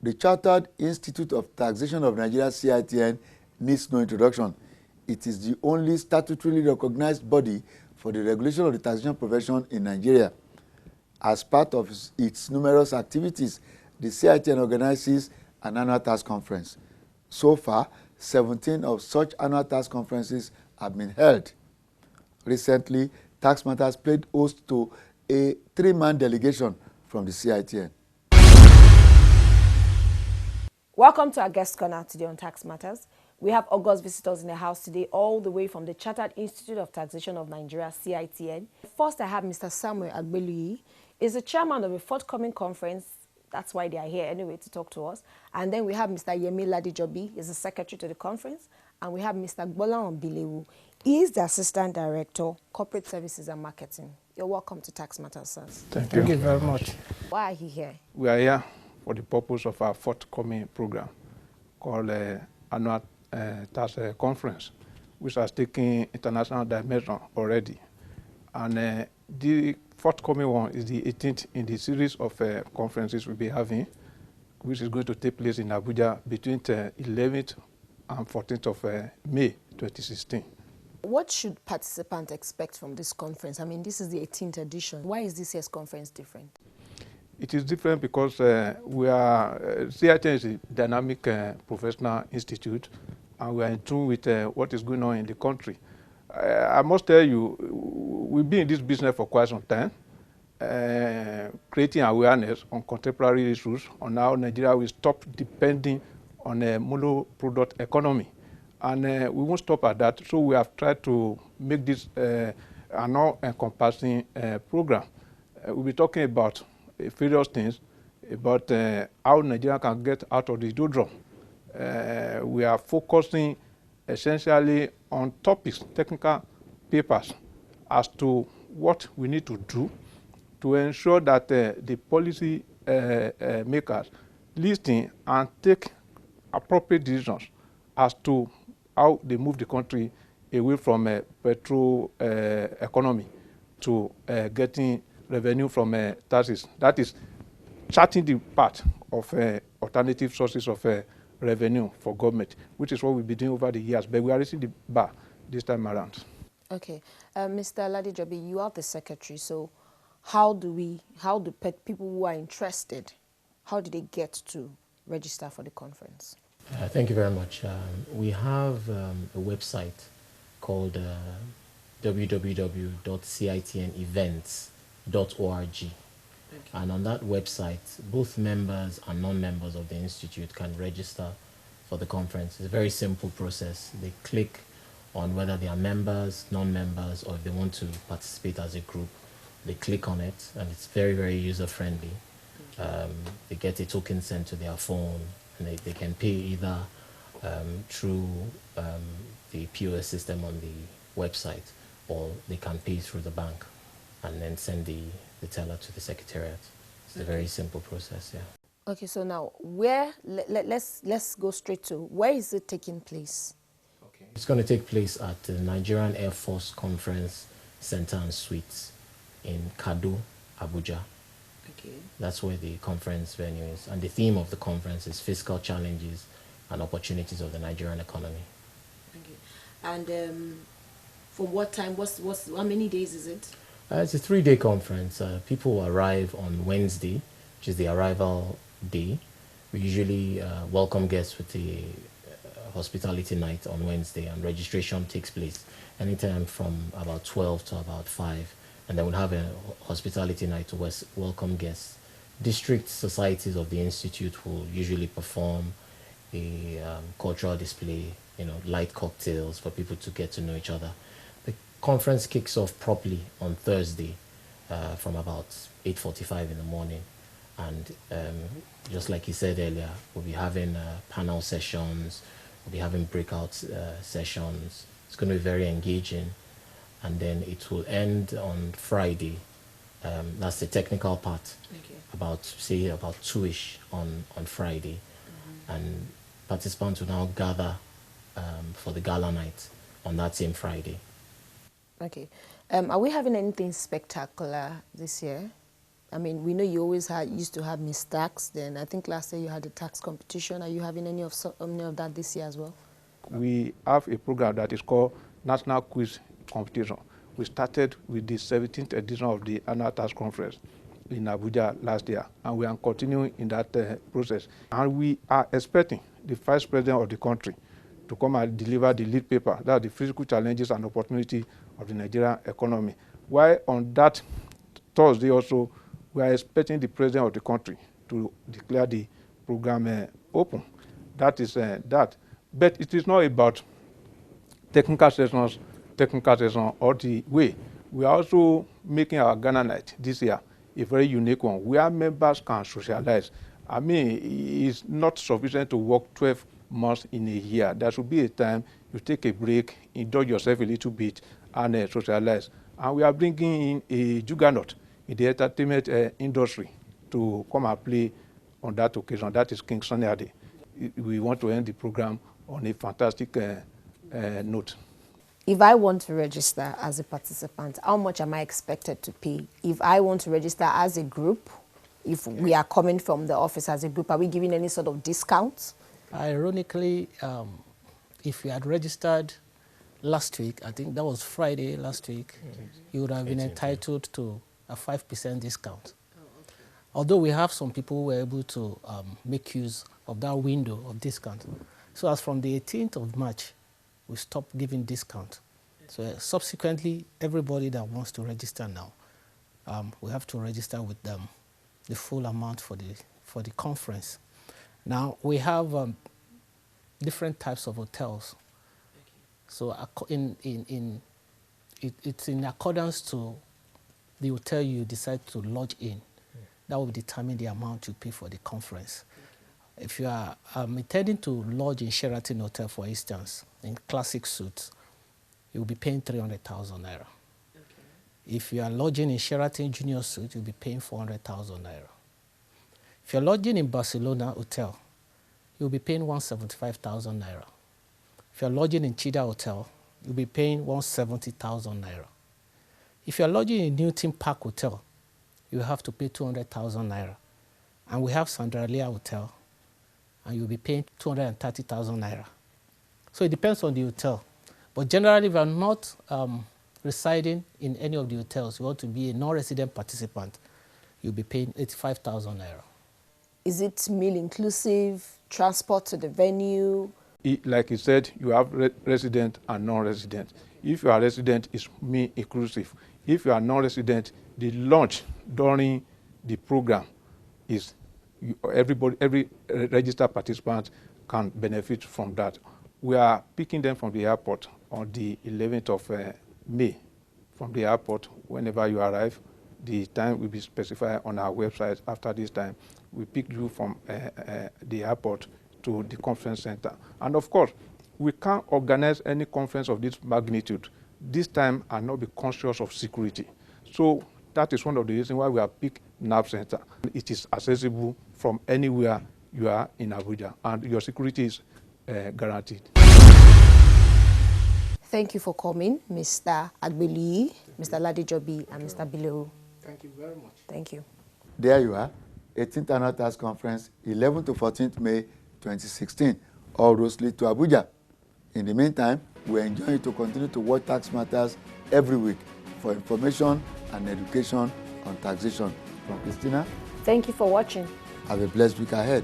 The Chartered Institute of Taxation of Nigeria, CITN, needs no introduction. It is the only statutorily recognized body for the regulation of the taxation profession in Nigeria. As part of its numerous activities, the CITN organizes an annual tax conference. So far, 17 of such annual tax conferences have been held. Recently, Tax Matters played host to a 3-man delegation from the CITN. Welcome to our guest corner today on Tax Matters. We have August visitors in the house today, all the way from the Chartered Institute of Taxation of Nigeria, CITN. First, I have Mr. Samuel Agbeluyi. He's the chairman of a forthcoming conference. That's why they are here anyway, to talk to us. And then we have Mr. Yemi Ladijobi. He's the secretary to the conference. And we have Mr. Gbola Bilewu. He is the assistant director, corporate services and marketing. You're welcome to Tax Matters, sir. Thank you very much. Why are you here? We are here for the purpose of our forthcoming program called Annual Tax Conference, which has taken international dimension already. And the forthcoming one is the 18th in the series of conferences we'll be having, which is going to take place in Abuja between 11th and 14th of May 2016. What should participants expect from this conference? I mean, this is the 18th edition. Why is this year's conference different? It is different because CITN is a dynamic professional institute, and we are in tune with what is going on in the country. I must tell you, we've been in this business for quite some time, creating awareness on contemporary issues on how Nigeria will stop depending on a mono-product economy. And we won't stop at that, so we have tried to make this an all-encompassing program. We'll be talking about various things about how Nigeria can get out of the doldrum. We are focusing essentially on topics, technical papers, as to what we need to do to ensure that the policy makers listen and take appropriate decisions as to how they move the country away from a petrol economy to getting revenue from taxes. That is charting the path of alternative sources of revenue for government, which is what we've been doing over the years. But we are raising the bar this time around. Okay, Mr. Ladijobi, you are the secretary. So, how do people who are interested, how do they get to register for the conference? Thank you very much. We have a website called www.citnevents.org. And on that website, both members and non-members of the institute can register for the conference. It's a very simple process. They click on whether they are members, non-members, or if they want to participate as a group. They click on it, and it's very, very user-friendly. They get a token sent to their phone, and they can pay either through the POS system on the website, or they can pay through the bank and then send the teller to the secretariat. It's a very simple process, yeah. Okay, so now let's go straight to where is it taking place? Okay. It's going to take place at the Nigerian Air Force Conference Center and Suites in Kado, Abuja. Okay. That's where the conference venue is. And the theme of the conference is fiscal challenges and opportunities of the Nigerian economy. Okay. And from what time, how many days is it? It's a 3-day conference. People arrive on Wednesday, which is the arrival day. We usually welcome guests with the hospitality night on Wednesday, and registration takes place anytime from about 12 to about 5. And then we'll have a hospitality night to welcome guests. District societies of the institute will usually perform a cultural display, light cocktails for people to get to know each other. The conference kicks off properly on Thursday from about 8:45 in the morning. And just like you said earlier, we'll be having panel sessions, we'll be having breakout sessions. It's going to be very engaging. And then it will end on Friday. That's the technical part. Okay. About 2-ish on Friday. Mm-hmm. And participants will now gather for the gala night on that same Friday. Okay. Are we having anything spectacular this year? I mean, we know you always used to have Miss Tax. Then I think last year you had a tax competition. Are you having any of that this year as well? We have a program that is called National Quiz Competition. We started with the 17th edition of the annual tax conference in Abuja last year, and we are continuing in that process. And we are expecting the Vice President of the country to come and deliver the lead paper, that's the physical challenges and opportunity of the Nigerian economy. While on that Thursday also, we are expecting the President of the country to declare the program open. That is that. But it is not about technical sessions or the way. We are also making our Ghana Night this year a very unique one, where members can socialize. I mean, it's not sufficient to work 12 months in a year. There should be a time you take a break, indulge yourself a little bit, and socialize. And we are bringing in a juggernaut in the entertainment industry to come and play on that occasion. That is King Sunny Ade. We want to end the program on a fantastic note. If I want to register as a participant, how much am I expected to pay? If I want to register as a group, if we are coming from the office as a group, are we giving any sort of discounts? Ironically, if you had registered last week, I think that was Friday last week, you would have been entitled to a 5% discount. Although we have some people who were able to make use of that window of discount. So as from the 18th of March, we stopped giving discount. So subsequently, everybody that wants to register now, we have to register with them the full amount for the conference. Now we have different types of hotels. So it's in accordance to the hotel you decide to lodge in. That will determine the amount you pay for the conference. If you are intending to lodge in Sheraton Hotel, for instance, in classic suites, you'll be paying 300,000 naira. Okay. If you are lodging in Sheraton Junior Suite, you'll be paying 400,000 naira. If you're lodging in Barcelona Hotel, you'll be paying 175,000 naira. If you're lodging in Chida Hotel, you'll be paying 170,000 naira. If you're lodging in Newton Park Hotel, you have to pay 200,000 naira. And we have Sandralia Hotel, and you'll be paying 230,000 naira. So it depends on the hotel. But generally, if you're not residing in any of the hotels, you want to be a non-resident participant, you'll be paying 85,000 naira. Is it meal inclusive, transport to the venue? Like you said, you have resident and non-resident. If you are resident, it's meal inclusive. If you are non-resident, the lunch during the program is every registered participant can benefit from that. We are picking them from the airport on the 11th of May. From the airport, whenever you arrive, the time will be specified on our website. After this time, we pick you from the airport to the conference center. And of course, we can't organize any conference of this magnitude this time and not be conscious of security. So that is one of the reasons why we have picked NAB Center. It is accessible from anywhere you are in Abuja, and your security is guaranteed. Thank you for coming, Mr. Agbeli, Mr. Ladijobi, and Mr. Bileu. Thank you very much. Thank you. There you are, 18th Annual Tax Conference, 11th to 14th May 2016. All roads lead to Abuja. In the meantime, we enjoy you to continue to watch Tax Matters every week for information and education on taxation. From Christina, Thank you for watching. have a blessed week ahead.